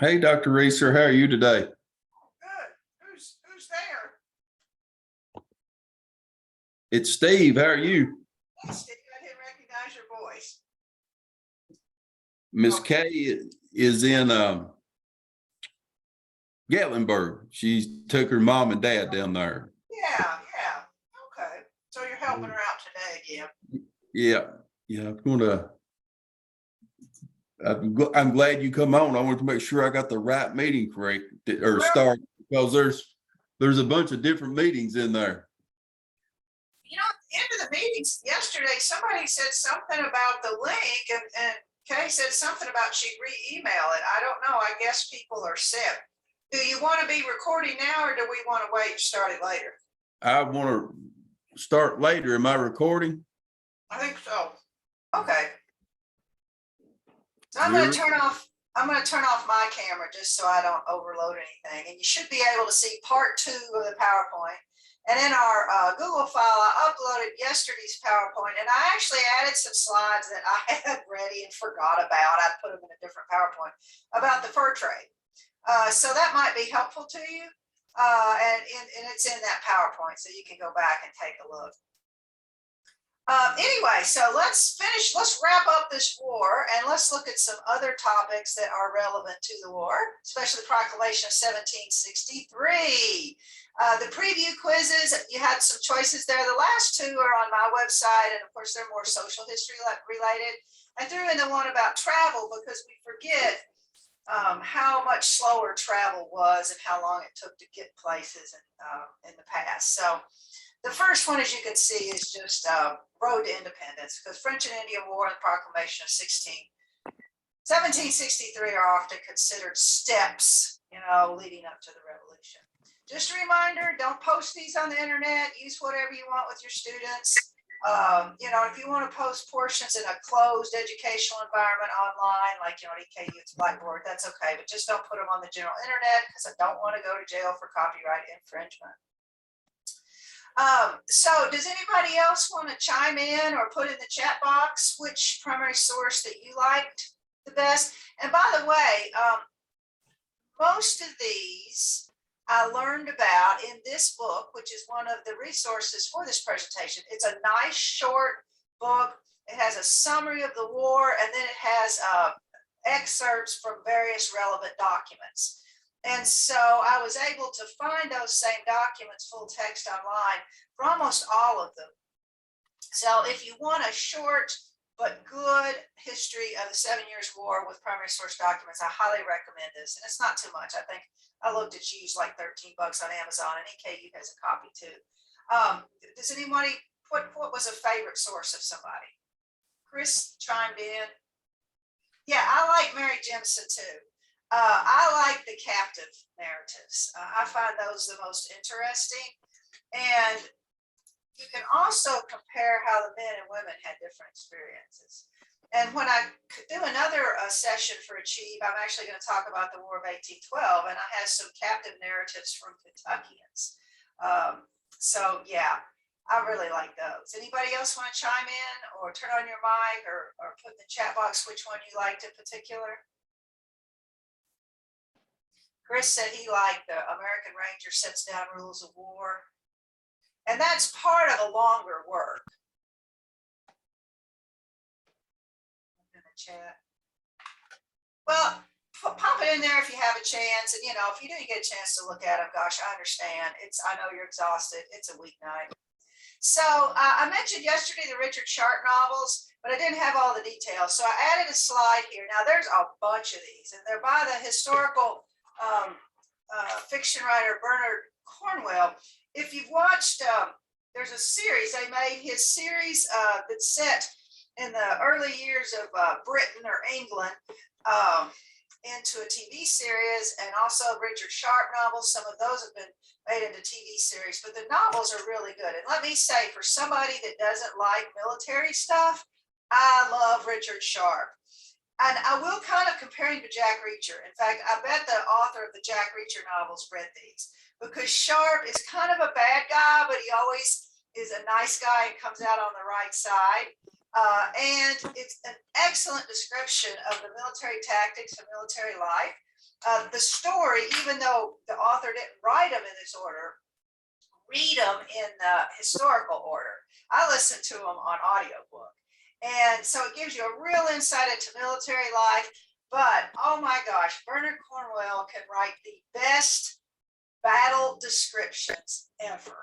Hey, Dr. Resor, how are you today? Good. Who's there? It's Steve. How are you? Hey, Steve, I didn't recognize your voice. Miss Okay. Kay is in Gatlinburg. She took her mom and dad down there. Yeah. Okay. So you're helping her out today again. Yeah, yeah. I'm glad you come on. I want to make sure I got the right meeting correct or Well, start because there's a bunch of different meetings in there. at the end of the meetings yesterday, somebody said something about the link and Kay said something about she'd re-email it. I don't know. I guess people are set. Do you want to be recording now or do we want to wait and start it later? I want to start later. Am I recording? I think so. Okay. So I'm Zero. going to turn off my camera just so I don't overload anything. And you should be able to see part 2 of the PowerPoint. And in our Google file, I uploaded yesterday's PowerPoint, and I actually added some slides that I had ready and forgot about. I put them in a different PowerPoint about the fur trade. So that might be helpful to you. And it's in that PowerPoint, so you can go back and take a look. Anyway, so let's wrap up this war and let's look at some other topics that are relevant to the war, especially the Proclamation of 1763. The preview quizzes, you had some choices there. The last 2 are on my website, and of course they're more social history related. I threw in the one about travel because we forget how much slower travel was and how long it took to get places in the past. So the first one, as you can see, is just Road to Independence, because French and Indian War and the Proclamation of 1763 are often considered steps, leading up to the revolution. Just a reminder, don't post these on the internet. Use whatever you want with your students. If you want to post portions in a closed educational environment online, like, at EKU, it's Blackboard, that's okay. But just don't put them on the general internet because I don't want to go to jail for copyright infringement. So does anybody else want to chime in or put in the chat box which primary source that you liked the best? And by the way, most of these I learned about in this book, which is one of the resources for this presentation. It's a nice short book. It has a summary of the war, and then it has excerpts from various relevant documents. And so I was able to find those same documents full text online for almost all of them. So if you want a short but good history of the 7 Years' War with primary source documents, I highly recommend this. And it's not too much. I think I looked at used like $13 on Amazon, and EKU has a copy too. Does anybody, what was a favorite source of somebody? Chris chimed in. Yeah, I like Mary Jemison too. I like the captive narratives. I find those the most interesting. And you can also compare how the men and women had different experiences. And when I do another session for Achieve, I'm actually going to talk about the War of 1812, and I have some captive narratives from Kentuckians. So yeah, I really like those. Anybody else want to chime in or turn on your mic or put in the chat box which one you liked in particular? Chris said he liked the American Ranger Sets Down Rules of War. And that's part of a longer work. In the chat. Well, pop it in there if you have a chance. And, if you didn't get a chance to look at them, gosh, I understand. I know you're exhausted. It's a weeknight. So I mentioned yesterday the Richard Sharp novels, but I didn't have all the details. So I added a slide here. Now, there's a bunch of these, and they're by the historical fiction writer Bernard Cornwell. If you've watched, there's a series they made. His series that's set in the early years of Britain or England into a TV series, and also Richard Sharp novels. Some of those have been made into TV series, but the novels are really good. And let me say, for somebody that doesn't like military stuff, I love Richard Sharp. And I will kind of compare him to Jack Reacher. In fact, I bet the author of the Jack Reacher novels read these, because Sharp is kind of a bad guy, but he always is a nice guy and comes out on the right side. And it's an excellent description of the military tactics and military life. the story, even though the author didn't write them in this order, read them in the historical order. I listen to them on audiobook. And so it gives you a real insight into military life. But oh my gosh, Bernard Cornwell can write the best battle descriptions ever.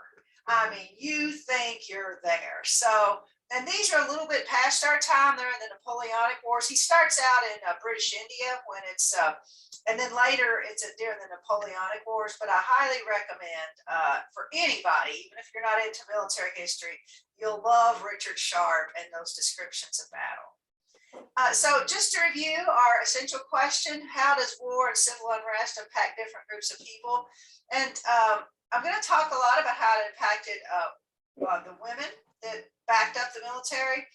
I mean, you think you're there. So, and these are a little bit past our time. They're in the Napoleonic Wars. He starts out in British India when it's, and then later it's during the Napoleonic Wars. But I highly recommend for anybody, even if you're not into military history, you'll love Richard Sharp and those descriptions of battle. So just to review our essential question, how does war and civil unrest impact different groups of people? And I'm going to talk a lot about how it impacted the women that backed up the military.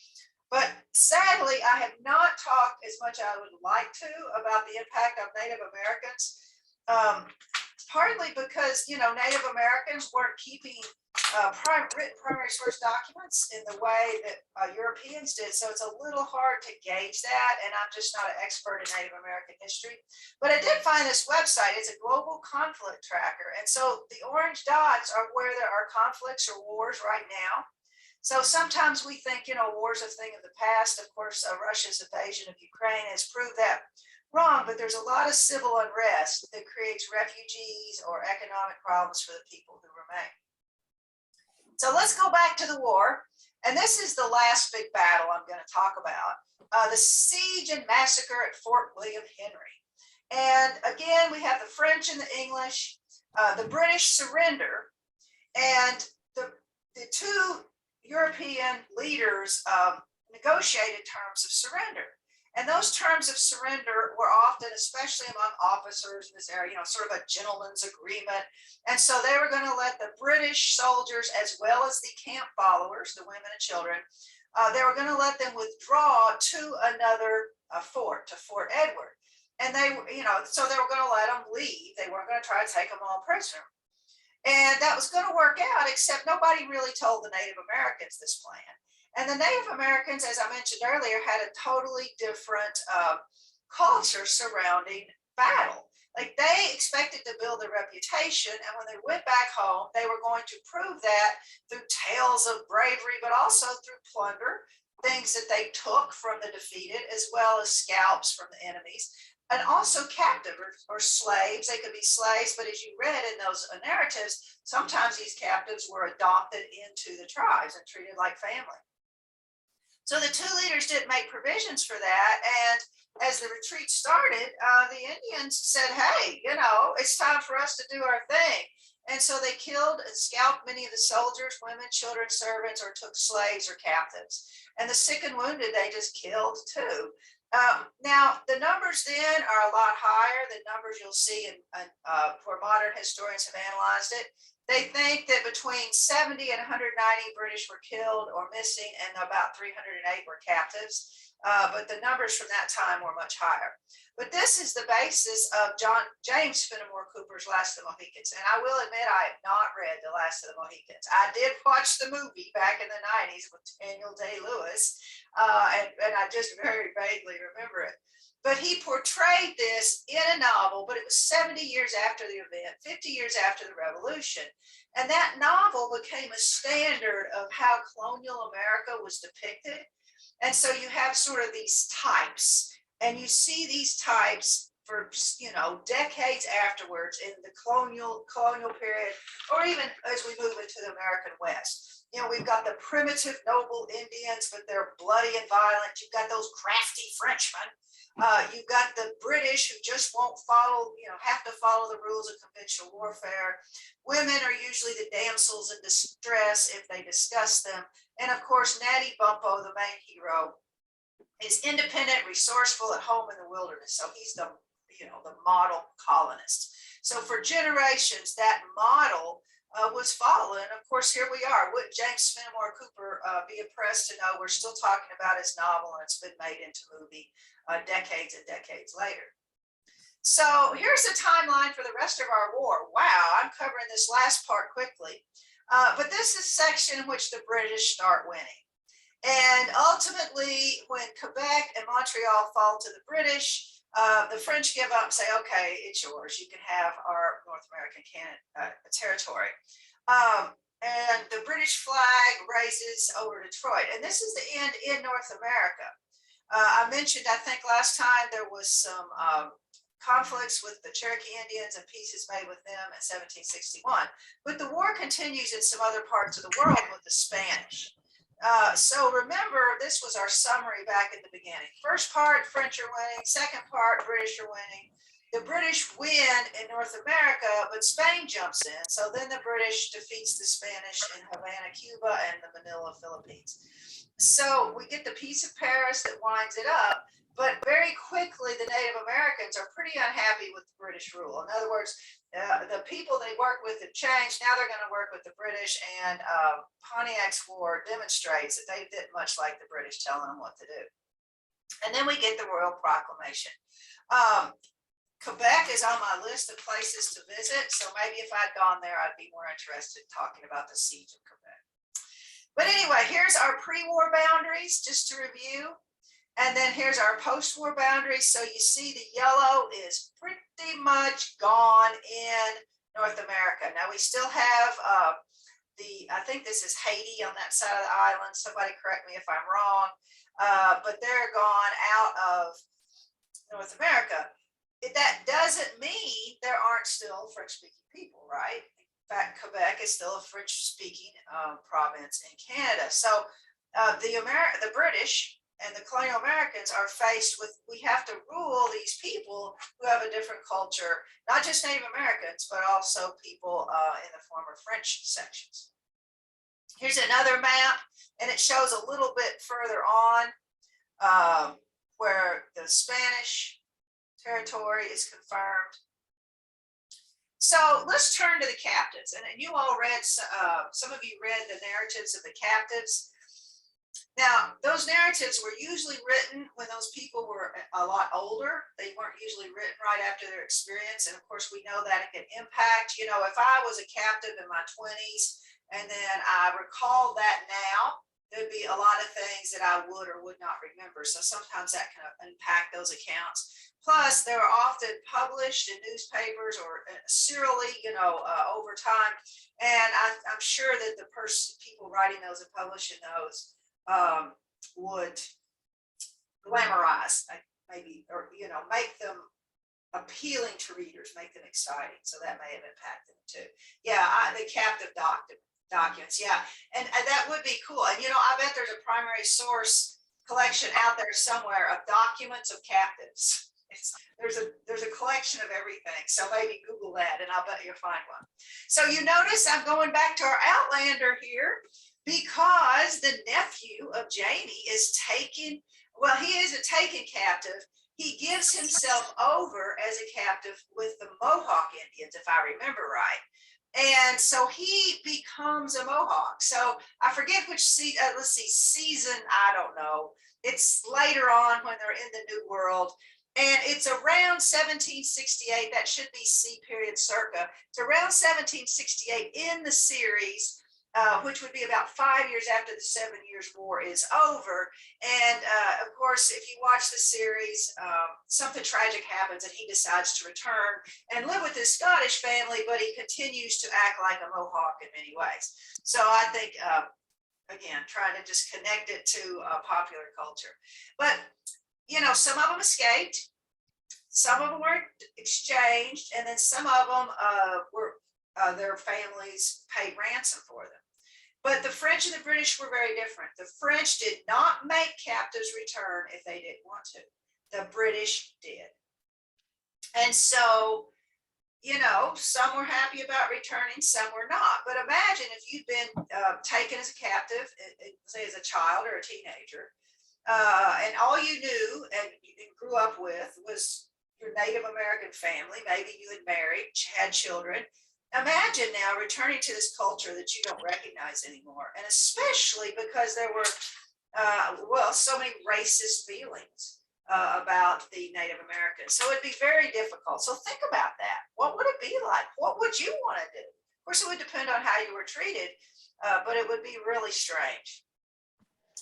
But sadly, I have not talked as much as I would like to about the impact of Native Americans. Partly because, Native Americans weren't keeping written primary source documents in the way that Europeans did. So it's a little hard to gauge that. And I'm just not an expert in Native American history. But I did find this website. It's a global conflict tracker. And so the orange dots are where there are conflicts or wars right now. So sometimes we think, war's a thing of the past. Of course, Russia's invasion of Ukraine has proved that wrong, but there's a lot of civil unrest that creates refugees or economic problems for the people who remain. So let's go back to the war. And this is the last big battle I'm going to talk about, the siege and massacre at Fort William Henry. And again, we have the French and the English, the British surrender, and the two European leaders negotiated terms of surrender. And those terms of surrender were often, especially among officers in this area, sort of a gentleman's agreement. And so they were going to let the British soldiers, as well as the camp followers, the women and children, they were going to let them withdraw to another fort, to Fort Edward. And they, so they were going to let them leave. They weren't going to try to take them all prisoner. And that was going to work out, except nobody really told the Native Americans this plan. And the Native Americans, as I mentioned earlier, had a totally different culture surrounding battle. Like they expected to build a reputation, and when they went back home, they were going to prove that through tales of bravery, but also through plunder, things that they took from the defeated, as well as scalps from the enemies, and also captive or slaves. They could be slaves, but as you read in those narratives, sometimes these captives were adopted into the tribes and treated like family. So the two leaders didn't make provisions for that. And as the retreat started, the Indians said, hey, it's time for us to do our thing. And so they killed and scalped many of the soldiers, women, children, servants, or took slaves or captives. And the sick and wounded, they just killed too. Now, the numbers then are a lot higher than numbers you'll see where modern historians have analyzed it. They think that between 70 and 190 British were killed or missing, and about 308 were captives. But the numbers from that time were much higher. But this is the basis of James Fenimore Cooper's Last of the Mohicans. And I will admit, I have not read The Last of the Mohicans. I did watch the movie back in the 90s with Daniel Day-Lewis, and I just very vaguely remember it. But he portrayed this in a novel, but it was 70 years after the event, 50 years after the revolution. And that novel became a standard of how colonial America was depicted. And so you have sort of these types, and you see these types for, decades afterwards in the colonial period, or even as we move into the American West. We've got the primitive, noble Indians, but they're bloody and violent. You've got those crafty Frenchmen. You've got the British who just won't follow, have to follow the rules of conventional warfare. Women are usually the damsels in distress if they discuss them. And of course, Natty Bumppo, the main hero, is independent, resourceful, at home in the wilderness. So he's the model colonist. So for generations, that model was followed. And of course, here we are. Would James Fenimore Cooper be impressed to know we're still talking about his novel, and it's been made into movie decades and decades later. So here's the timeline for the rest of our war. Wow, I'm covering this last part quickly. But this is the section in which the British start winning. And ultimately, when Quebec and Montreal fall to the British, The French give up and say, okay, it's yours. You can have our North American territory. And the British flag raises over Detroit. And this is the end in North America. I mentioned, I think last time, there was some conflicts with the Cherokee Indians and peace is made with them in 1761. But the war continues in some other parts of the world with the Spanish. So remember, this was our summary back in the beginning. First part, French are winning. Second part, British are winning. The British win in North America, but Spain jumps in. So then the British defeats the Spanish in Havana, Cuba, and the Manila, Philippines. So we get the Peace of Paris that winds it up, but very quickly the Native Americans are pretty unhappy with the British rule. In other words, the people they work with have changed. Now they're going to work with the British, and Pontiac's War demonstrates that they didn't much like the British telling them what to do. And then we get the Royal Proclamation. Quebec is on my list of places to visit, so maybe if I'd gone there, I'd be more interested in talking about the siege of Quebec. But anyway, here's our pre-war boundaries, just to review. And then here's our post-war boundaries. So you see the yellow is pretty much gone in North America. Now we still have I think this is Haiti on that side of the island. Somebody correct me if I'm wrong. But they're gone out of North America. That doesn't mean there aren't still French-speaking people, right? In fact, Quebec is still a French-speaking province in Canada. So the British and the colonial Americans are faced with, we have to rule these people who have a different culture, not just Native Americans, but also people in the former French sections. Here's another map, and it shows a little bit further on where the Spanish territory is confirmed. So let's turn to the captives. And you all read, some of you read the narratives of the captives. Now, those narratives were usually written when those people were a lot older. They weren't usually written right after their experience. And of course, we know that it can impact, you know, if I was a captive in my 20s and then I recall that now, there'd be a lot of things that I would or would not remember. So sometimes that can impact those accounts. Plus, they were often published in newspapers or serially, you know, over time. And I'm sure that the people writing those and publishing those would glamorize, maybe, or, you know, make them appealing to readers, make them exciting. So that may have impacted them too. Yeah, the captive documents. Yeah, and that would be cool. And, you know, I bet there's a primary source collection out there somewhere of documents of captives. There's a collection of everything. So maybe Google that and I'll bet you'll find one. So you notice I'm going back to our Outlander here because the nephew of Jamie is taken, well, he is a taken captive. He gives himself over as a captive with the Mohawk Indians, if I remember right. And so he becomes a Mohawk. So I forget which season, I don't know. It's later on when they're in the New World. And it's around 1768, that should be C period circa. It's around 1768 in the series, which would be about 5 years after the 7 Years' War is over. And of course, if you watch the series, something tragic happens and he decides to return and live with his Scottish family, but he continues to act like a Mohawk in many ways. So I think, again, trying to just connect it to popular culture. But you know, some of them escaped, some of them were exchanged, and then some of them were their families paid ransom for them. But the French and the British were very different. The French did not make captives return if they didn't want to. The British did. And so, you know, some were happy about returning, some were not. But imagine if you'd been taken as a captive, say as a child or a teenager, and all you knew and grew up with was your Native American family. Maybe you had married, had children. Imagine now returning to this culture that you don't recognize anymore. And especially because there were, so many racist feelings about the Native Americans. So it'd be very difficult. So think about that. What would it be like? What would you want to do? Of course, it would depend on how you were treated, but it would be really strange.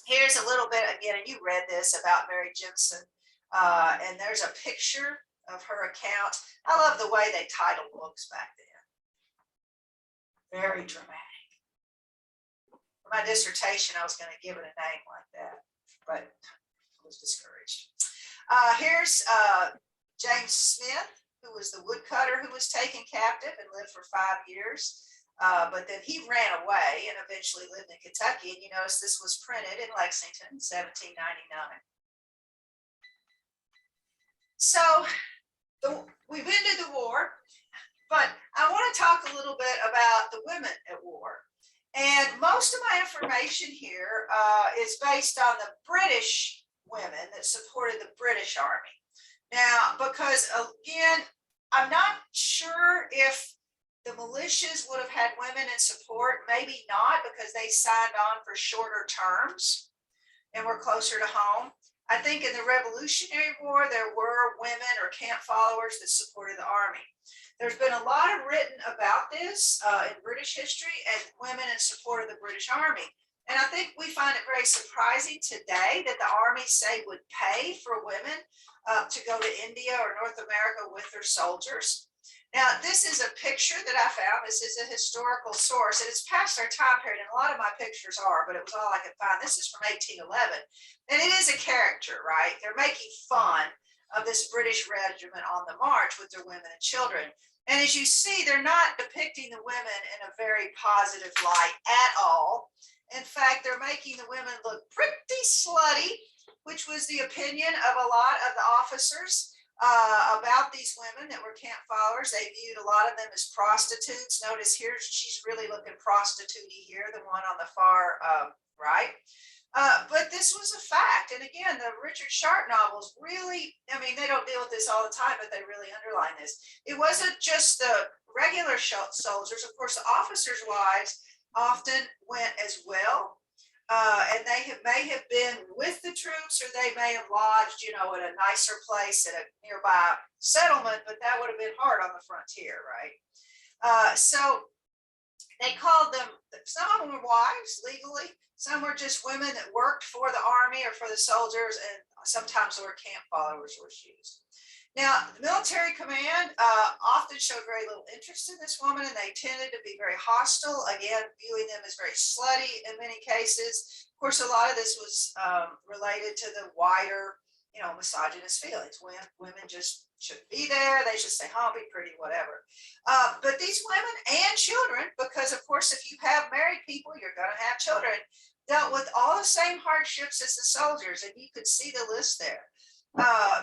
Here's a little bit again, and you read this about Mary Jimson. And there's a picture of her account. I love the way they titled books back then. Very dramatic. For my dissertation, I was going to give it a name like that, but I was discouraged. Here's James Smith, who was the woodcutter who was taken captive and lived for 5 years. But then he ran away and eventually lived in Kentucky. And you notice this was printed in Lexington, 1799. So we've ended the war, but I want to talk a little bit about the women at war. And most of my information here is based on the British women that supported the British Army. Now, because again, I'm not sure if the militias would have had women in support, maybe not, because they signed on for shorter terms and were closer to home. I think in the Revolutionary War, there were women or camp followers that supported the army. There's been a lot of written about this in British history and women in support of the British Army. And I think we find it very surprising today that the army, say, would pay for women to go to India or North America with their soldiers. Now, this is a picture that I found. This is a historical source, and it's past our time period, and a lot of my pictures are, but it was all I could find. This is from 1811, and it is a caricature, right? They're making fun of this British regiment on the march with their women and children. And as you see, they're not depicting the women in a very positive light at all. In fact, they're making the women look pretty slutty, which was the opinion of a lot of the officers about these women that were camp followers. They viewed a lot of them as prostitutes. Notice here, she's really looking prostitute-y here, the one on the far right. But this was a fact. And again, the Richard Sharp novels really, I mean, they don't deal with this all the time, but they really underline this. It wasn't just the regular soldiers. Of course, the officers' wives often went as well. And they may have been with the troops, or they may have lodged, you know, at a nicer place at a nearby settlement, but that would have been hard on the frontier, right? So they called them, some of them were wives legally, some were just women that worked for the army or for the soldiers, and sometimes they were camp followers were used. Now, the military command often showed very little interest in this woman, and they tended to be very hostile, again, viewing them as very slutty in many cases. Of course, a lot of this was related to the wider, you know, misogynist feelings. Women just shouldn't be there. They should stay home, be pretty, whatever. But these women and children, because of course, if you have married people, you're going to have children, dealt with all the same hardships as the soldiers, and you could see the list there.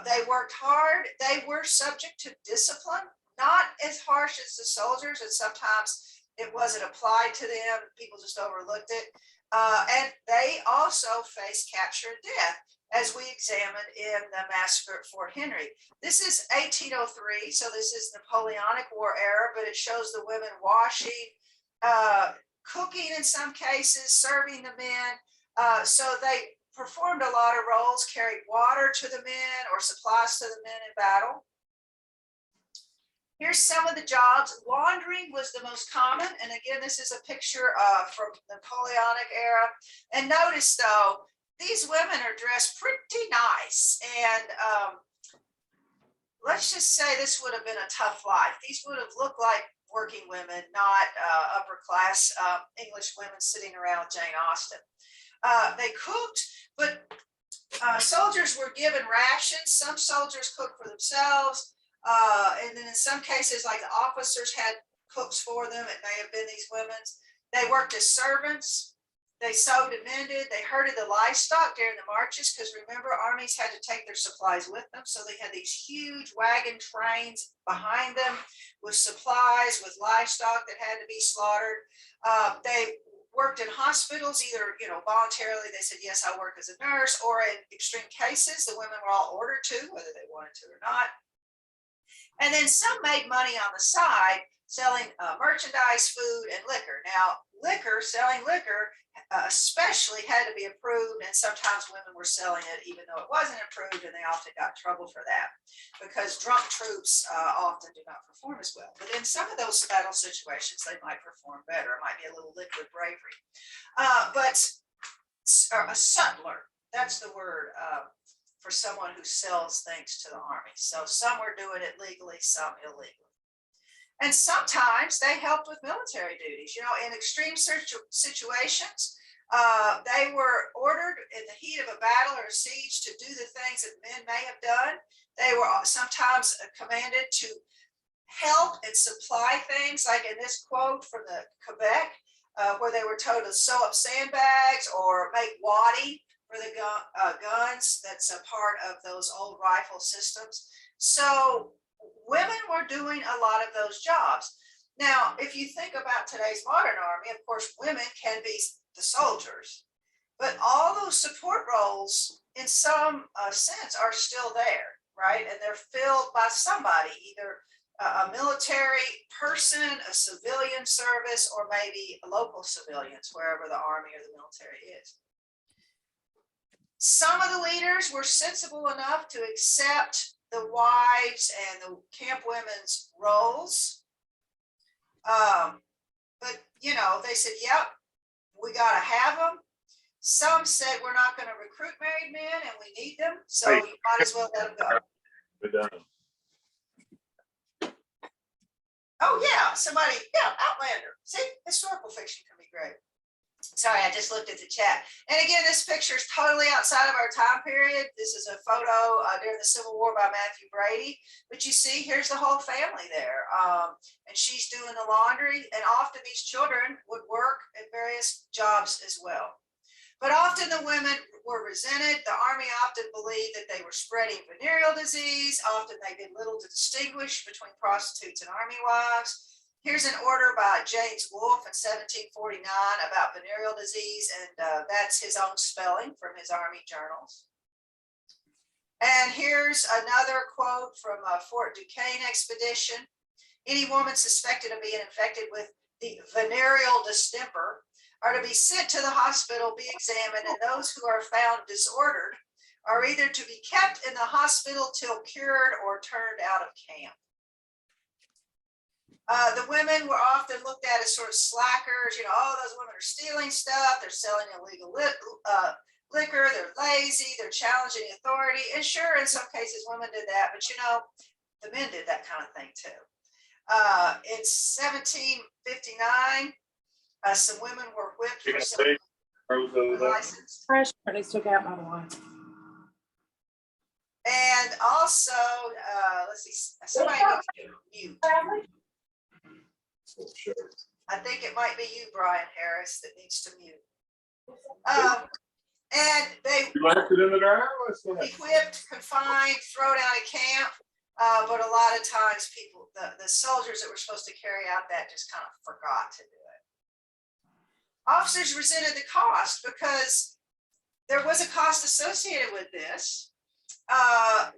They worked hard. They were subject to discipline, not as harsh as the soldiers, and sometimes it wasn't applied to them. People just overlooked it. And they also faced capture and death, as we examined in the massacre at Fort Henry. This is 1803, so this is Napoleonic War era, but it shows the women washing, cooking in some cases, serving the men. So they performed a lot of roles, carried water to the men or supplies to the men in battle. Here's some of the jobs. Laundering was the most common. And again, this is a picture from the Napoleonic era. And notice though, these women are dressed pretty nice. And let's just say this would have been a tough life. These would have looked like working women, not upper class English women sitting around with Jane Austen. They cooked, but soldiers were given rations. Some soldiers cooked for themselves. And then in some cases, like the officers had cooks for them. It may have been these women's. They worked as servants. They sewed and mended. They herded the livestock during the marches, because remember, armies had to take their supplies with them. So they had these huge wagon trains behind them with supplies, with livestock that had to be slaughtered. They worked in hospitals, either, you know, voluntarily, they said, yes, I work as a nurse, or in extreme cases, the women were all ordered to, whether they wanted to or not. And then some made money on the side, selling merchandise, food, and liquor. Now, selling liquor, especially had to be approved, and sometimes women were selling it even though it wasn't approved, and they often got in trouble for that, because drunk troops often do not perform as well. But in some of those battle situations, they might perform better. It might be a little liquid bravery. But a sutler, that's the word. for someone who sells things to the Army. So some were doing it legally, some illegally. And sometimes they helped with military duties, you know, in extreme situations. They were ordered in the heat of a battle or a siege to do the things that men may have done. They were sometimes commanded to help and supply things, like in this quote from the Quebec, where they were told to sew up sandbags or make waddy for the guns. That's a part of those old rifle systems. So women were doing a lot of those jobs. Now, if you think about today's modern army, of course, women can be the soldiers, but all those support roles in some sense are still there, right? And they're filled by somebody, either a military person, a civilian service, or maybe local civilians, wherever the army or the military is. Some of the leaders were sensible enough to accept the wives and the camp women's roles. But, you know, they said, yep, we got to have them. Some said, we're not going to recruit married men and we need them, so you might as well let them go. Oh, yeah, somebody, yeah, Outlander. See, historical fiction can be great. Sorry, I just looked at the chat. And again, this picture is totally outside of our time period. This is a photo during the Civil War by Matthew Brady. But you see, here's the whole family there. And she's doing the laundry. And often these children would work at various jobs as well. But often the women were resented. The army often believed that they were spreading venereal disease. Often they did little to distinguish between prostitutes and army wives. Here's an order by James Wolfe in 1749 about venereal disease, and that's his own spelling from his army journals. And here's another quote from a Fort Duquesne expedition. Any woman suspected of being infected with the venereal distemper are to be sent to the hospital, be examined, and those who are found disordered are either to be kept in the hospital till cured or turned out of camp. The women were often looked at as sort of slackers. You know, oh, those women are stealing stuff. They're selling illegal liquor. They're lazy. They're challenging authority. And sure, in some cases, women did that. But, you know, the men did that kind of thing, too. In 1759, some women were whipped for selling unlicensed. Trash needs took out, by the way. And also, let's see, somebody needs to mute. I think it might be you, Brian Harris, that needs to mute. And they left it in the dryer? equipped, confined, thrown out of camp. But a lot of times people, the soldiers that were supposed to carry out that just kind of forgot to do it. Officers resented the cost because there was a cost associated with this.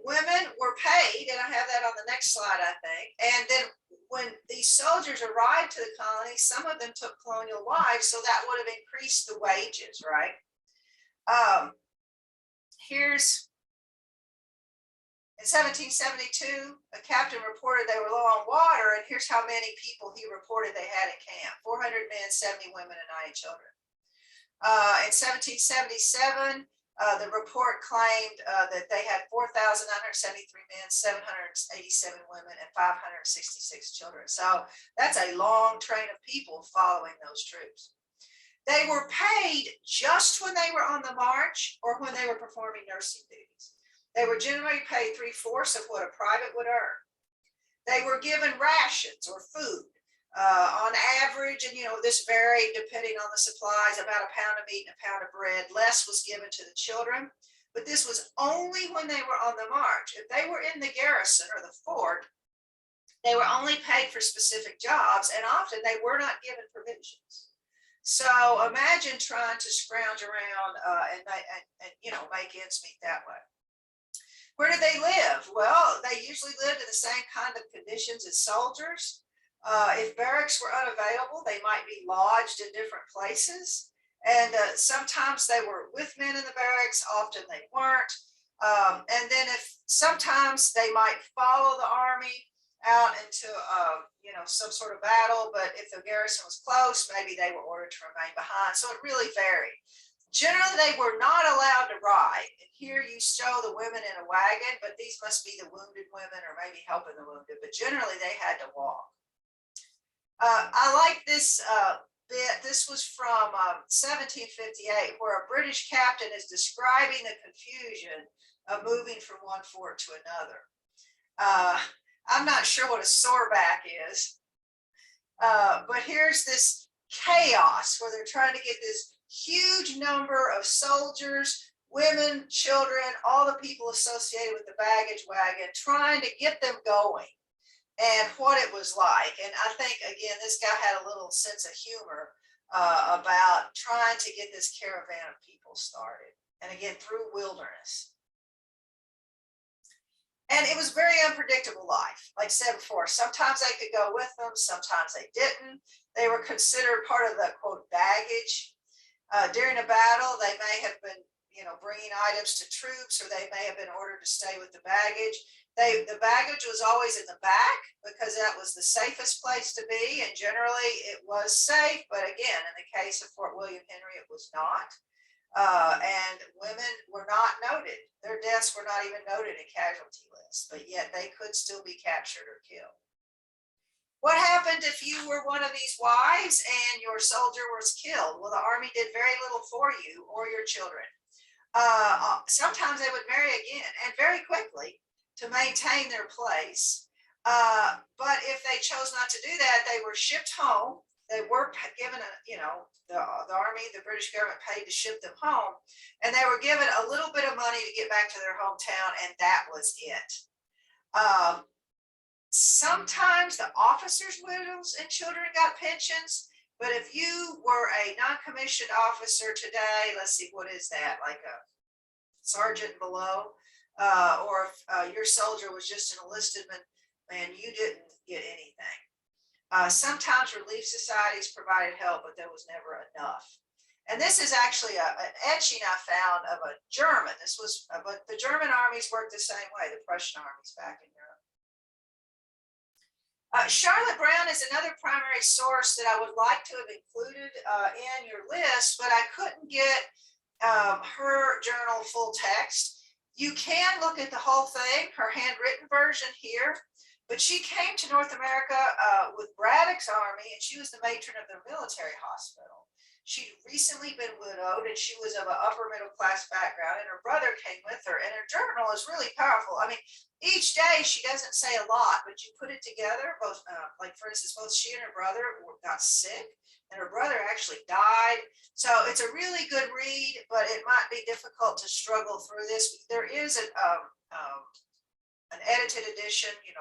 Women were paid, and I have that on the next slide, I think. And then when these soldiers arrived to the colony, some of them took colonial wives, so that would have increased the wages, right? Here's in 1772, a captain reported they were low on water, and here's how many people he reported they had in camp: 400 men, 70 women, and 90 children. In 1777, the report claimed that they had 4,973 men, 787 women, and 566 children. So that's a long train of people following those troops. They were paid just when they were on the march or when they were performing nursing duties. They were generally paid 3/4 of what a private would earn. They were given rations or food. On average, and you know, this varied depending on the supplies, about a pound of meat and a pound of bread. Less was given to the children, but this was only when they were on the march. If they were in the garrison or the fort, they were only paid for specific jobs, and often they were not given provisions. So imagine trying to scrounge around and you know, make ends meet that way. Where did they live? Well, they usually lived in the same kind of conditions as soldiers. If barracks were unavailable, they might be lodged in different places. And sometimes they were with men in the barracks, often they weren't. And then if sometimes they might follow the army out into you know, some sort of battle, but if the garrison was close, maybe they were ordered to remain behind. So it really varied. Generally, they were not allowed to ride. And here you show the women in a wagon, but these must be the wounded women or maybe helping the wounded, but generally they had to walk. I like this bit. This was from 1758, where a British captain is describing the confusion of moving from one fort to another. I'm not sure what a soreback is, but here's this chaos where they're trying to get this huge number of soldiers, women, children, all the people associated with the baggage wagon, trying to get them going and what it was like. And I think, again, this guy had a little sense of humor about trying to get this caravan of people started. And again, through wilderness. And it was very unpredictable life. Like I said before, sometimes they could go with them, sometimes they didn't. They were considered part of the quote baggage. During a battle, they may have been, bringing items to troops, or they may have been ordered to stay with the baggage. The baggage was always in the back because that was the safest place to be, and generally it was safe. But again, in the case of Fort William Henry, it was not. And women were not noted. Their deaths were not even noted in casualty lists, but yet they could still be captured or killed. What happened if you were one of these wives and your soldier was killed? Well, the army did very little for you or your children. Sometimes they would marry again, and very quickly, to maintain their place. But if they chose not to do that, they were shipped home. They were given the army, the British government paid to ship them home, and they were given a little bit of money to get back to their hometown, and that was it. Sometimes the officers' widows and children got pensions, but if you were a non-commissioned officer today, let's see, what is that, like a sergeant below, or if your soldier was just an enlisted man, you didn't get anything. Sometimes relief societies provided help, but there was never enough. And this is actually an etching I found of a German. This was, but the German armies worked the same way, the Prussian armies back in Europe. Charlotte Brown is another primary source that I would like to have included in your list, but I couldn't get her journal full text. You can look at the whole thing, her handwritten version here. But she came to North America with Braddock's army, and she was the matron of their military hospital. She'd recently been widowed, and she was of an upper middle class background, and her brother came with her. And her journal is really powerful. I mean, each day she doesn't say a lot, but you put it together. Both, like for instance, both she and her brother got sick, and her brother actually died. So it's a really good read, but it might be difficult to struggle through this. There is an edited edition, in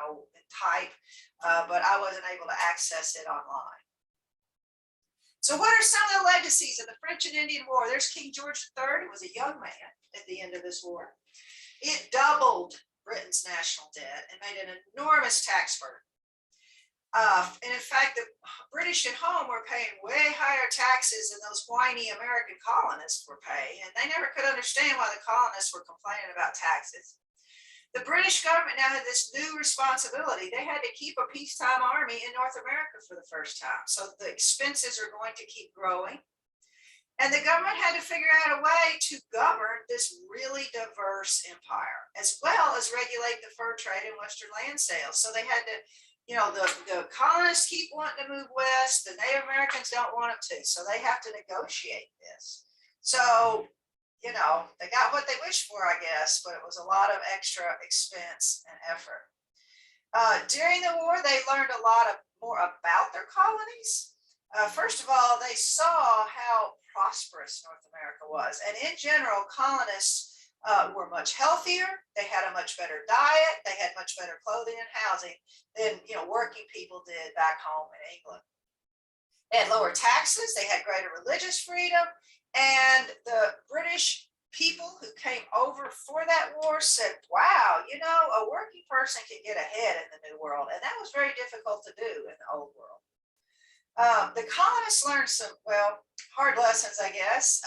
type, but I wasn't able to access it online. So what are some of the legacies of the French and Indian War? There's King George III, who was a young man at the end of this war. It doubled Britain's national debt and made an enormous tax burden. And in fact, the British at home were paying way higher taxes than those whiny American colonists were paying, and they never could understand why the colonists were complaining about taxes. The British government now had this new responsibility. They had to keep a peacetime army in North America for the first time. So the expenses are going to keep growing. And the government had to figure out a way to govern this really diverse empire, as well as regulate the fur trade and Western land sales. So they had to, the colonists keep wanting to move west. The Native Americans don't want them to. So they have to negotiate this. So they got what they wished for, I guess, but it was a lot of extra expense and effort. During the war, they learned a lot more about their colonies. First of all, they saw how prosperous North America was. And in general, colonists were much healthier. They had a much better diet. They had much better clothing and housing than working people did back home in England. They had lower taxes. They had greater religious freedom. And the British people who came over for that war said, wow, a working person can get ahead in the new world. And that was very difficult to do in the old world. The colonists learned some, hard lessons, I guess.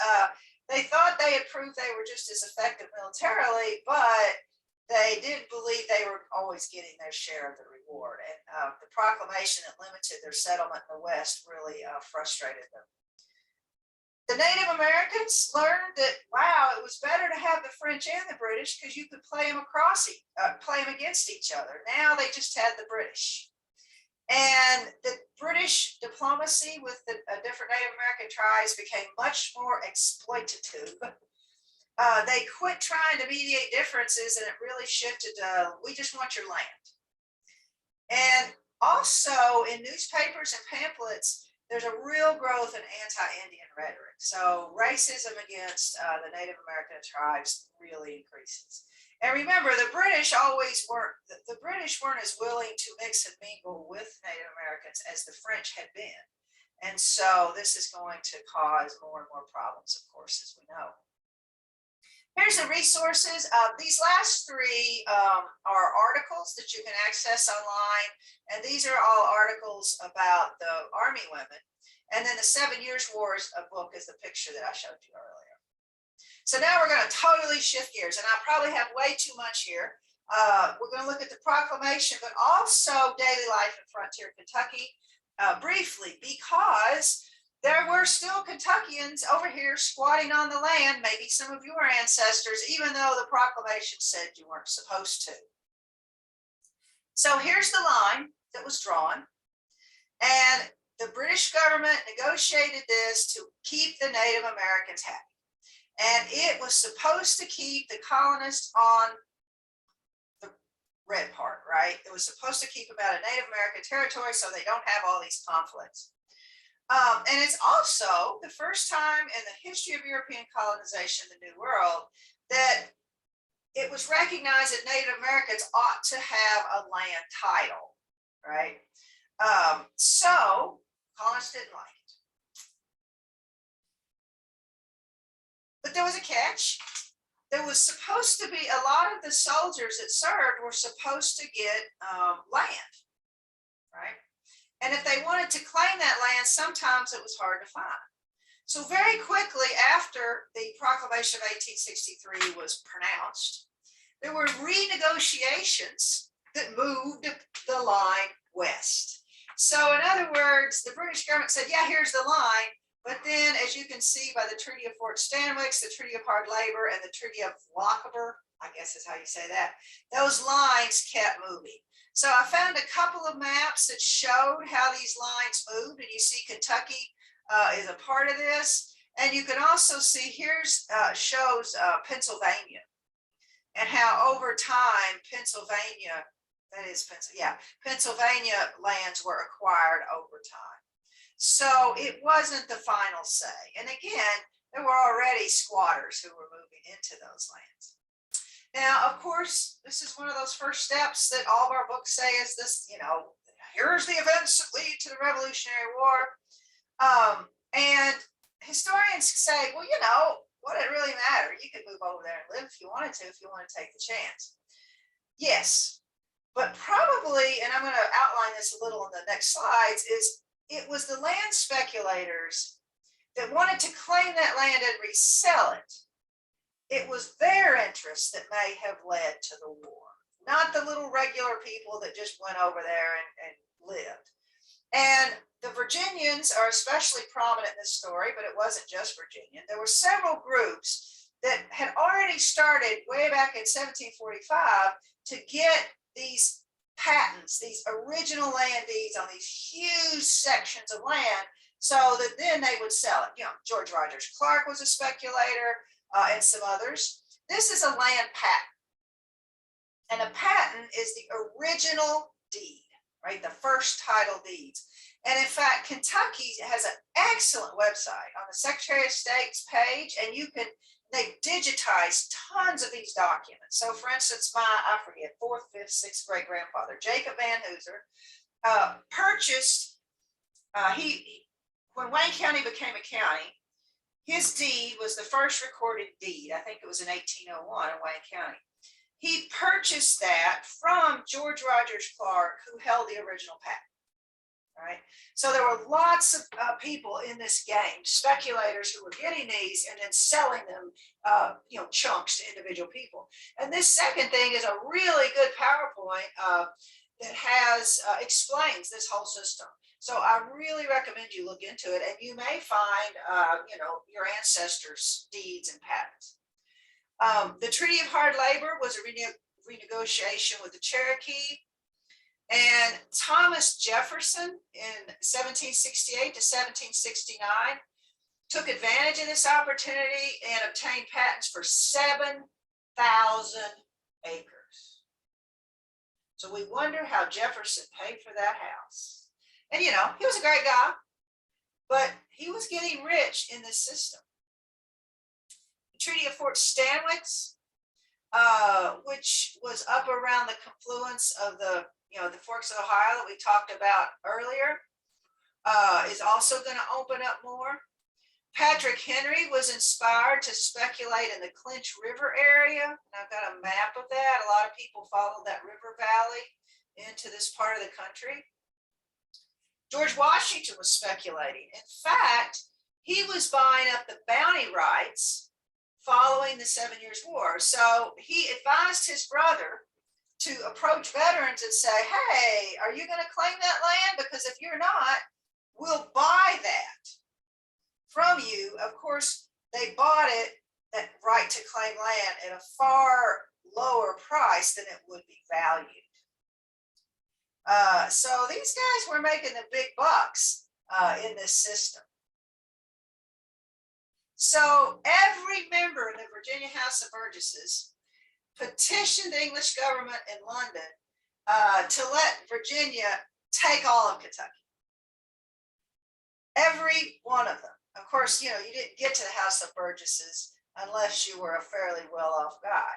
They thought they had proved they were just as effective militarily, but they didn't believe they were always getting their share of the reward. And the proclamation that limited their settlement in the West really frustrated them. the Native Americans learned that, wow, it was better to have the French and the British because you could play them play them against each other. Now they just had the British. And the British diplomacy with the different Native American tribes became much more exploitative. They quit trying to mediate differences, and it really shifted to, we just want your land. And also in newspapers and pamphlets, there's a real growth in anti-Indian rhetoric. So racism against the Native American tribes really increases. And remember, the British weren't as willing to mix and mingle with Native Americans as the French had been. And so this is going to cause more and more problems, of course, as we know. Here's the resources. These last three are articles that you can access online. And these are all articles about the Army women. And then the 7 Years' Wars book is the picture that I showed you earlier. So now we're going to totally shift gears, and I probably have way too much here. We're going to look at the proclamation, but also daily life in frontier Kentucky briefly, because there were still Kentuckians over here squatting on the land, maybe some of your ancestors, even though the proclamation said you weren't supposed to. So here's the line that was drawn, and the British government negotiated this to keep the Native Americans happy. And it was supposed to keep the colonists on the red part, right? It was supposed to keep them out of Native American territory so they don't have all these conflicts. And it's also the first time in the history of European colonization in the New World that it was recognized that Native Americans ought to have a land title, right? So colonists didn't like it. But there was a catch. There was supposed to be a lot of the soldiers that served were supposed to get land, right? And if they wanted to claim that land, sometimes it was hard to find. So very quickly after the Proclamation of 1863 was pronounced, there were renegotiations that moved the line west. So in other words, the British government said, yeah, here's the line. But then, as you can see by the Treaty of Fort Stanwix, the Treaty of Hard Labor, and the Treaty of Lochaber, I guess is how you say that, those lines kept moving. So I found a couple of maps that showed how these lines moved, and you see Kentucky is a part of this. And you can also see here's shows Pennsylvania, and how over time Pennsylvania lands were acquired over time. So it wasn't the final say. And again, there were already squatters who were moving into those lands. Now, of course, this is one of those first steps that all of our books say is this, here's the events that lead to the Revolutionary War. And historians say, well, what did it really matter? You could move over there and live if you wanted to take the chance. Yes, but probably, and I'm going to outline this a little in the next slides, is it was the land speculators that wanted to claim that land and resell it. It was their interest that may have led to the war, not the little regular people that just went over there and lived. And the Virginians are especially prominent in this story, but it wasn't just Virginia. There were several groups that had already started way back in 1745 to get these patents, these original land deeds on these huge sections of land, so that then they would sell it. George Rogers Clark was a speculator, and some others. This is a land patent, and a patent is the original deed, right? The first title deeds. And in fact, Kentucky has an excellent website on the Secretary of State's page, and they digitize tons of these documents. So for instance, my, I forget, 4th, 5th, 6th great grandfather, Jacob Van Hooser, purchased, when Wayne County became a county, his deed was the first recorded deed. I think it was in 1801 in Wayne County. He purchased that from George Rogers Clark, who held the original patent. Right. So there were lots of people in this game, speculators who were getting these and then selling them, chunks to individual people. And this second thing is a really good PowerPoint. that has, explains this whole system. So I really recommend you look into it, and you may find, your ancestors' deeds and patents. The Treaty of Hard Labor was a renegotiation with the Cherokee, and Thomas Jefferson in 1768 to 1769 took advantage of this opportunity and obtained patents for 7,000 acres. So we wonder how Jefferson paid for that house. And he was a great guy, but he was getting rich in this system. The Treaty of Fort Stanwix, which was up around the confluence of the forks of Ohio that we talked about earlier, is also going to open up more. Patrick Henry was inspired to speculate in the Clinch River area. And I've got a map of that. A lot of people follow that river valley into this part of the country. George Washington was speculating. In fact, he was buying up the bounty rights following the 7 Years' War. So he advised his brother to approach veterans and say, hey, are you going to claim that land? Because if you're not, we'll buy that from you. Of course, they bought it, that right to claim land, at a far lower price than it would be valued. So these guys were making the big bucks in this system. So every member in the Virginia House of Burgesses petitioned the English government in London to let Virginia take all of Kentucky. Every one of them. Of course, you didn't get to the House of Burgesses unless you were a fairly well-off guy.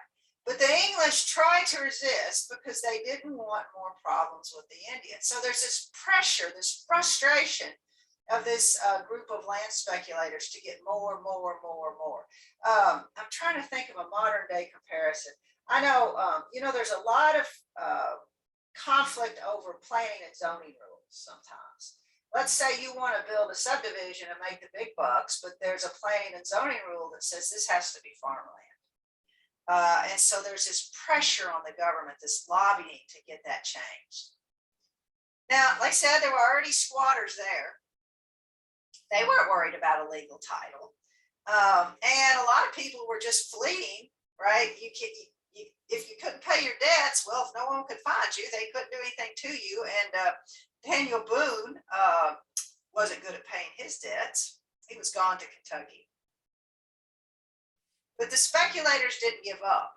But the English tried to resist because they didn't want more problems with the Indians. So there's this pressure, this frustration of this group of land speculators to get more. I'm trying to think of a modern day comparison. I know, there's a lot of conflict over planning and zoning rules sometimes. Let's say you want to build a subdivision and make the big bucks, but there's a planning and zoning rule that says this has to be farmland. And so there's this pressure on the government, this lobbying to get that changed. Now, like I said, there were already squatters there. They weren't worried about a legal title. And a lot of people were just fleeing, right? If you couldn't pay your debts, well, if no one could find you, they couldn't do anything to you. And Daniel Boone wasn't good at paying his debts. He was gone to Kentucky. But the speculators didn't give up.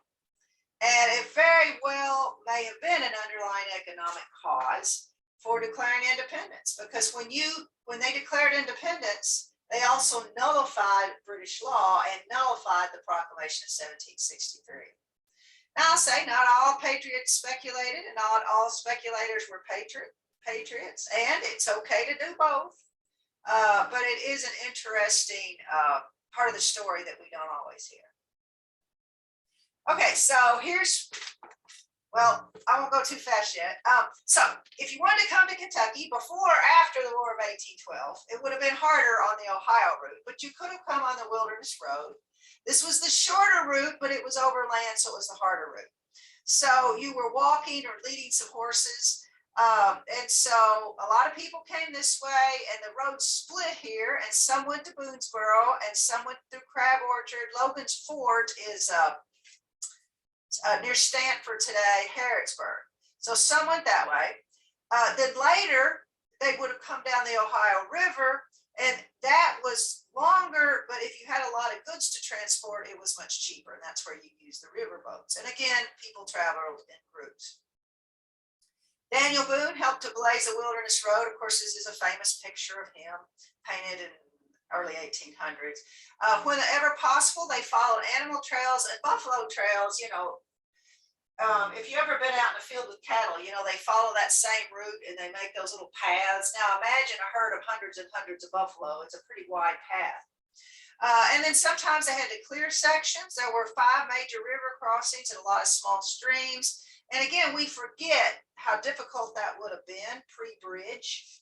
And it very well may have been an underlying economic cause for declaring independence, because when they declared independence, they also nullified British law and nullified the Proclamation of 1763. Now, I'll say not all patriots speculated, and not all speculators were patriots, and it's okay to do both. But it is an interesting part of the story that we don't always hear. Okay, so I won't go too fast yet. So if you wanted to come to Kentucky before or after the War of 1812, it would have been harder on the Ohio route, but you could have come on the Wilderness Road. This was the shorter route, but it was overland, so it was the harder route. So you were walking or leading some horses. And so a lot of people came this way, and the road split here, and some went to Boonesboro and some went through Crab Orchard. Logan's Fort is near Stanford today, Harrodsburg. So some went that way. Then later, they would have come down the Ohio River, and that was longer, but if you had a lot of goods to transport, it was much cheaper, and that's where you use the river boats. And again, people traveled in groups. Daniel Boone helped to blaze the Wilderness Road. Of course, this is a famous picture of him, painted in early 1800s. Whenever possible, they followed animal trails and buffalo trails. If you've ever been out in the field with cattle, they follow that same route and they make those little paths. Now imagine a herd of hundreds and hundreds of buffalo. It's a pretty wide path. And then sometimes they had to clear sections. There were 5 major river crossings and a lot of small streams. And again, we forget how difficult that would have been pre-bridge.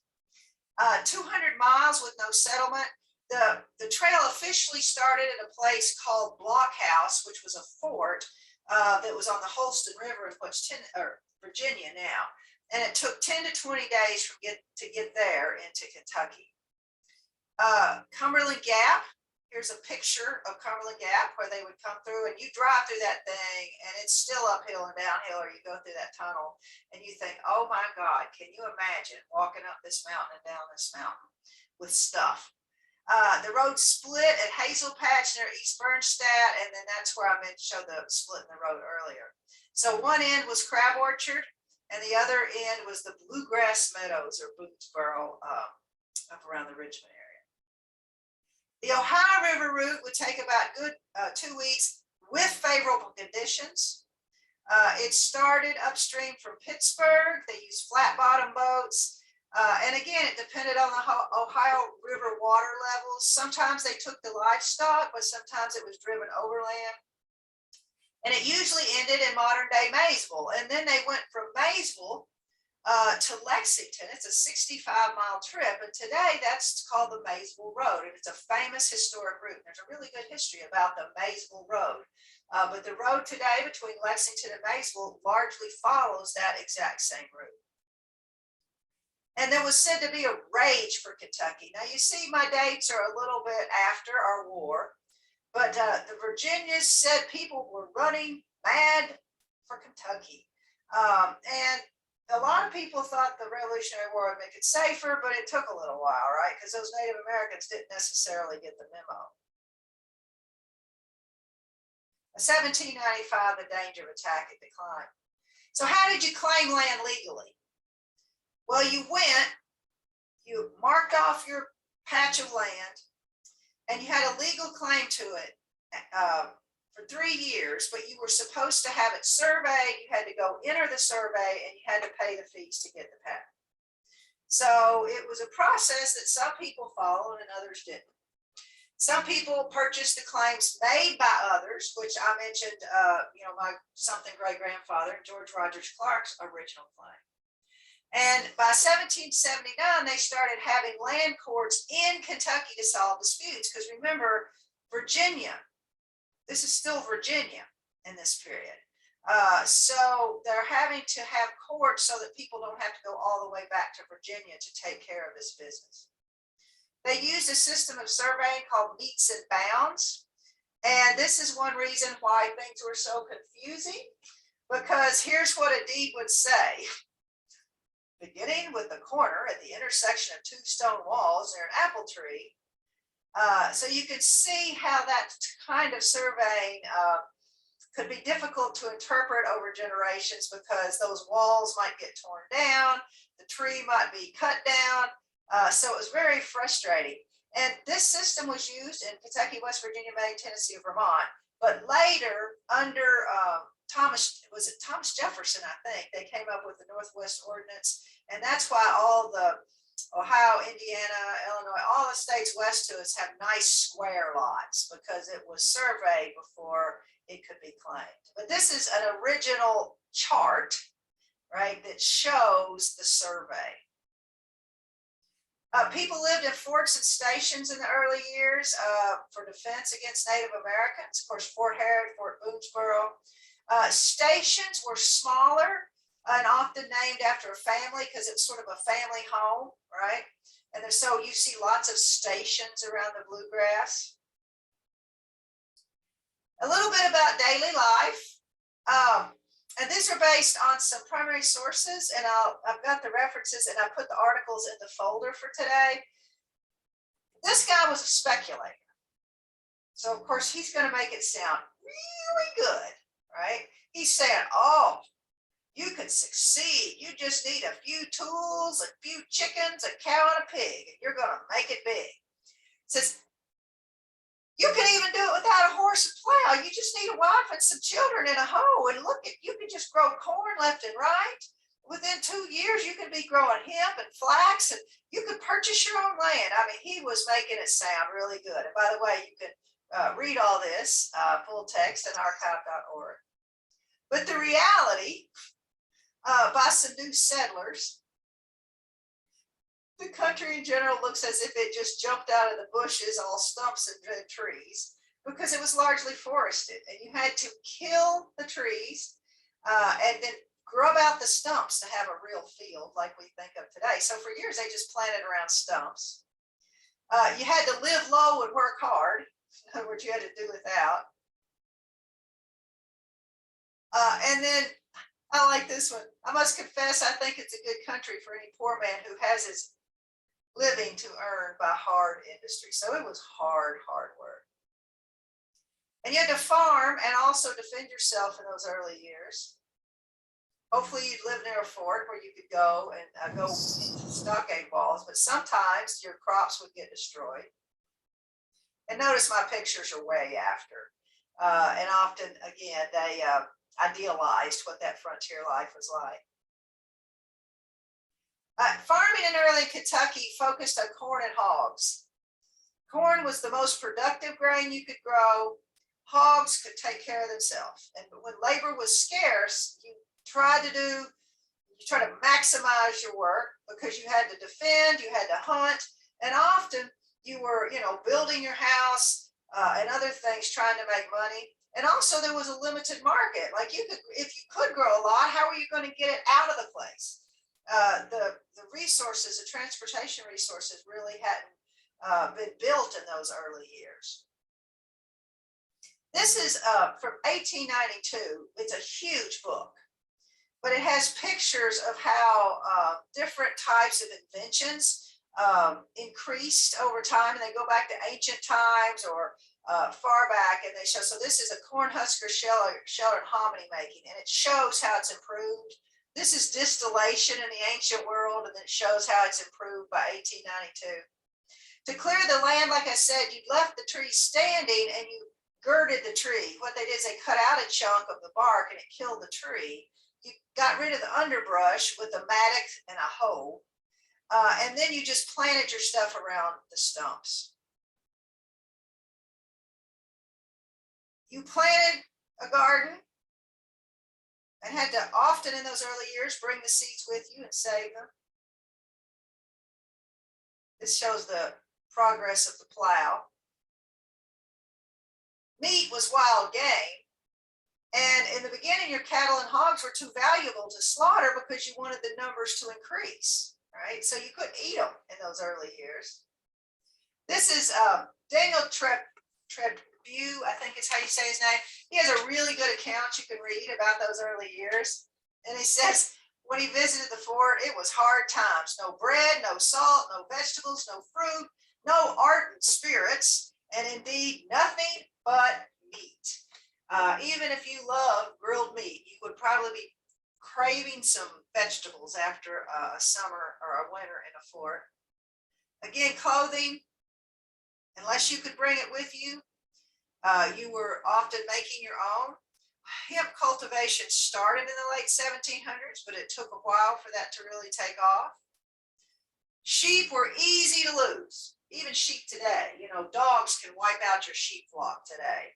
200 miles with no settlement. The trail officially started at a place called Blockhouse, which was a fort that was on the Holston River in Virginia now. and it took 10 to 20 days to get there into Kentucky. Cumberland Gap, here's a picture of Cumberland Gap where they would come through, and you drive through that thing and it's still uphill and downhill, or you go through that tunnel and you think, oh my God, can you imagine walking up this mountain and down this mountain with stuff? The road split at Hazel Patch near East Bernstadt, and then that's where I showed the split in the road earlier. So one end was Crab Orchard, and the other end was the Bluegrass Meadows, or Boonesboro, up around the Richmond area. The Ohio River route would take about good 2 weeks with favorable conditions. It started upstream from Pittsburgh. They used flat bottom boats. And again, it depended on the Ohio River water levels. Sometimes they took the livestock, but sometimes it was driven overland. And it usually ended in modern day Maysville. And then they went from Maysville to Lexington. It's a 65-mile trip. And today that's called the Maysville Road. And it's a famous historic route. There's a really good history about the Maysville Road. But the road today between Lexington and Maysville largely follows that exact same route. And there was said to be a rage for Kentucky. Now you see my dates are a little bit after our war, but the Virginians said people were running mad for Kentucky. And a lot of people thought the Revolutionary War would make it safer, but it took a little while, right? Because those Native Americans didn't necessarily get the memo. In 1795, the danger of attack had declined. So how did you claim land legally? Well, you marked off your patch of land, and you had a legal claim to it for 3 years, but you were supposed to have it surveyed. You had to go enter the survey, and you had to pay the fees to get the patent. So it was a process that some people followed and others didn't. Some people purchased the claims made by others, which I mentioned, my something great grandfather, George Rogers Clark's original claim. And by 1779, they started having land courts in Kentucky to solve disputes. Because remember, Virginia, this is still Virginia in this period. So they're having to have courts so that people don't have to go all the way back to Virginia to take care of this business. They used a system of surveying called meets and bounds. And this is one reason why things were so confusing, because here's what a deed would say. Beginning with the corner at the intersection of 2 stone walls near an apple tree. So you can see how that kind of surveying could be difficult to interpret over generations, because those walls might get torn down, the tree might be cut down. So it was very frustrating. And this system was used in Kentucky, West Virginia, Maine, Tennessee, and Vermont. But later, under Thomas Jefferson, I think, they came up with the Northwest Ordinance. And that's why all the Ohio, Indiana, Illinois, all the states west to us have nice square lots, because it was surveyed before it could be claimed. But this is an original chart, right, that shows the survey. People lived in forts and stations in the early years for defense against Native Americans. Of course, Fort Harrod, Fort Boonesboro. Stations were smaller and often named after a family, because it's sort of a family home, right? And so you see lots of stations around the bluegrass. A little bit about daily life. And these are based on some primary sources, and I've got the references, and I put the articles in the folder for today. This guy was a speculator. So of course he's going to make it sound really good, right? He's saying, oh, you could succeed. You just need a few tools, a few chickens, a cow, and a pig, and you're going to make it big. It says, you can even do it without a horse and plow. You just need a wife and some children and a hoe. And look, you can just grow corn left and right. Within 2 years, you could be growing hemp and flax, and you could purchase your own land. I mean, he was making it sound really good. And by the way, you can read all this full text at archive.org. But the reality, by some new settlers, the country in general looks as if it just jumped out of the bushes, all stumps and dead trees, because it was largely forested, and you had to kill the trees and then grub out the stumps to have a real field like we think of today. So for years, they just planted around stumps. You had to live low and work hard. In other words, you had to do without. And then I like this one. I must confess, I think it's a good country for any poor man who has his living to earn by hard industry. So it was hard work. And you had to farm and also defend yourself in those early years. Hopefully you'd live near a fort where you could go and go into stockade walls, but sometimes your crops would get destroyed. And notice my pictures are way after. And often, again, they idealized what that frontier life was like. Farming in early Kentucky focused on corn and hogs. Corn was the most productive grain you could grow. Hogs could take care of themselves. And when labor was scarce, you try to maximize your work because you had to defend, you had to hunt, and often you were, building your house and other things trying to make money. And also there was a limited market. Like if you could grow a lot, how are you going to get it out of the place? The resources, the transportation resources really hadn't been built in those early years. This is from 1892. It's a huge book, but it has pictures of how different types of inventions increased over time, and they go back to ancient times or far back, and they show. So this is a cornhusker sheltered hominy making, and it shows how it's improved. This is distillation in the ancient world, and then it shows how it's improved by 1892. To clear the land, like I said, you left the tree standing and you girded the tree. What they did is they cut out a chunk of the bark and it killed the tree. You got rid of the underbrush with a mattock and a hoe. And then you just planted your stuff around the stumps. You planted a garden and had to often in those early years bring the seeds with you and save them. This shows the progress of the plow. Meat was wild game. And in the beginning, your cattle and hogs were too valuable to slaughter because you wanted the numbers to increase, right? So you couldn't eat them in those early years. This is Daniel Trabue, I think is how you say his name. He has a really good account you can read about those early years. And he says, when he visited the fort, it was hard times. No bread, no salt, no vegetables, no fruit, no ardent spirits, and indeed nothing but meat. Even if you love grilled meat, you would probably be craving some vegetables after a summer or a winter in a fort. Again, clothing, unless you could bring it with you, you were often making your own. Hemp cultivation started in the late 1700s, but it took a while for that to really take off. Sheep were easy to lose, even sheep today. Dogs can wipe out your sheep flock today.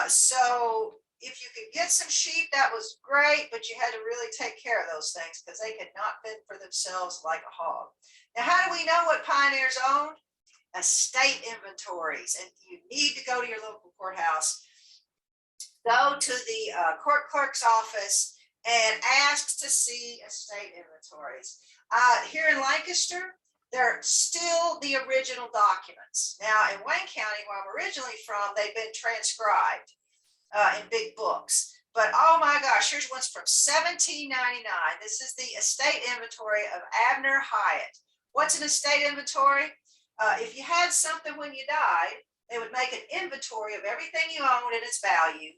So if you could get some sheep, that was great, but you had to really take care of those things because they could not fend for themselves like a hog. Now, how do we know what pioneers owned? Estate inventories, and you need to go to your local courthouse. Go to the court clerk's office and ask to see estate inventories. Here in Lancaster, they're still the original documents. Now in Wayne County, where I'm originally from, they've been transcribed in big books. But oh my gosh, here's one's from 1799. This is the estate inventory of Abner Hyatt. What's an estate inventory? If you had something when you died, they would make an inventory of everything you owned and its value.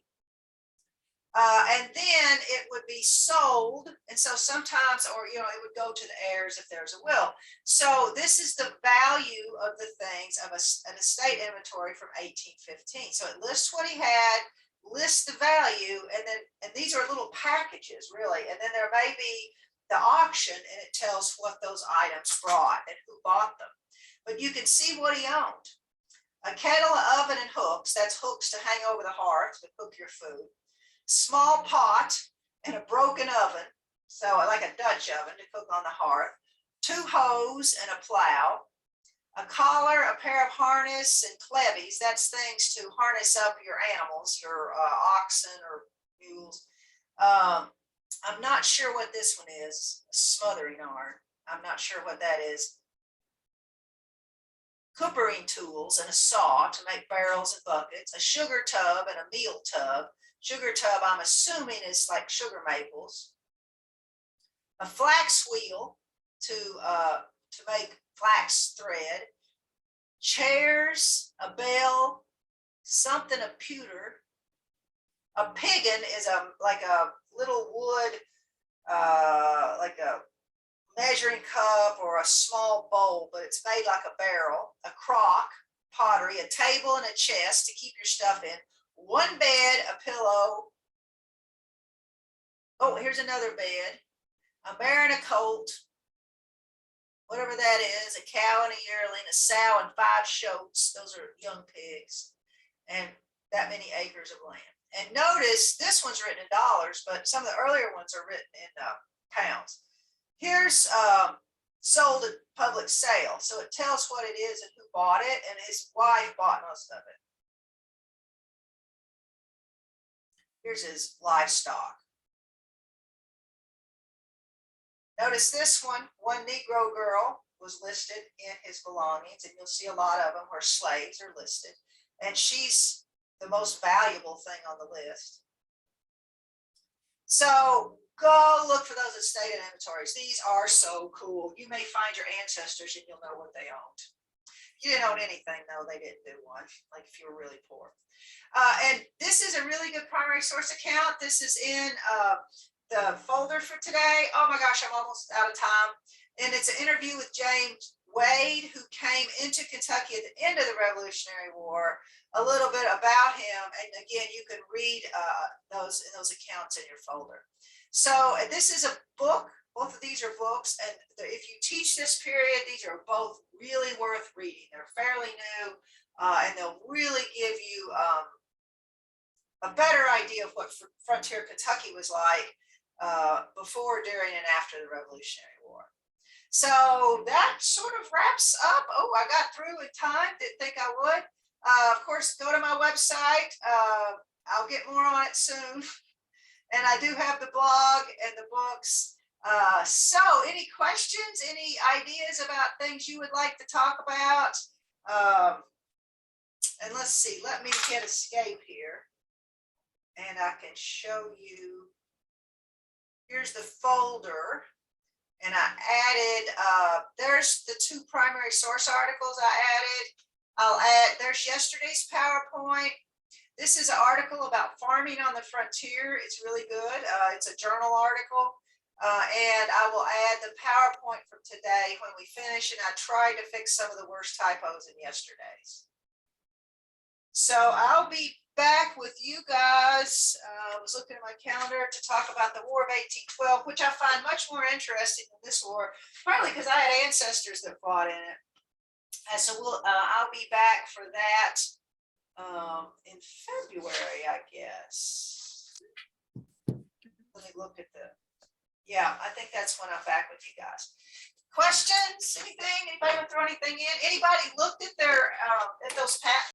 And then it would be sold. And so sometimes, or, it would go to the heirs if there's a will. So this is the value of the things of an estate inventory from 1815. So it lists what he had, lists the value, and these are little packages really. And then there may be the auction and it tells what those items brought and who bought them. But you can see what he owned. A kettle, an oven, and hooks. That's hooks to hang over the hearth to cook your food. Small pot and a broken oven, so like a Dutch oven to cook on the hearth, 2 hoes and a plow, a collar, a pair of harness, and clevies. That's things to harness up your animals, your oxen or mules, I'm not sure what this one is, a smothering iron. I'm not sure what that is. Coopering tools and a saw to make barrels and buckets, a sugar tub and a meal tub. Sugar tub, I'm assuming, is like sugar maples. A flax wheel to make flax thread. Chairs, a bell, something of pewter. A piggin is like a little wood, like a measuring cup or a small bowl, but it's made like a barrel. A crock, pottery, a table and a chest to keep your stuff in. One bed, a pillow. Oh, here's another bed. A mare and a colt, whatever that is, a cow and a yearling, a sow and 5 shoats. Those are young pigs, and that many acres of land. And notice this one's written in dollars, but some of the earlier ones are written in pounds. Here's sold at public sale. So it tells what it is and who bought it, and his wife bought most of it. Here's his livestock. Notice this one Negro girl was listed in his belongings, and you'll see a lot of them where slaves are listed. And she's the most valuable thing on the list. So go look for those estate inventories. These are so cool. You may find your ancestors and you'll know what they owned. If you didn't own anything, no, they didn't do one, like if you were really poor. And this is a really good primary source account. This is in the folder for today. Oh my gosh, I'm almost out of time. And it's an interview with James Wade, who came into Kentucky at the end of the Revolutionary War, a little bit about him. And again, you can read those accounts in your folder. So this is a book. Both of these are books. And if you teach this period, these are both really worth reading. They're fairly new, and they'll really give you a better idea of what frontier Kentucky was like before, during, and after the Revolutionary War. So that sort of wraps up. Oh, I got through in time. Didn't think I would. Of course, go to my website. I'll get more on it soon. And I do have the blog and the books. So any questions, any ideas about things you would like to talk about? And let's see, let me hit escape here. And I can show you. Here's the folder. And I added, there's the 2 primary source articles I added. There's yesterday's PowerPoint. This is an article about farming on the frontier. It's really good. It's a journal article. And I will add the PowerPoint from today when we finish. And I tried to fix some of the worst typos in yesterday's. So I'll be back with you guys. I was looking at my calendar to talk about the War of 1812, which I find much more interesting than this war, partly because I had ancestors that fought in it. And so I'll be back for that in February, I guess. Let me look at yeah, I think that's when I'm back with you guys. Questions? Anything? Anybody want to throw anything in? Anybody looked at their at those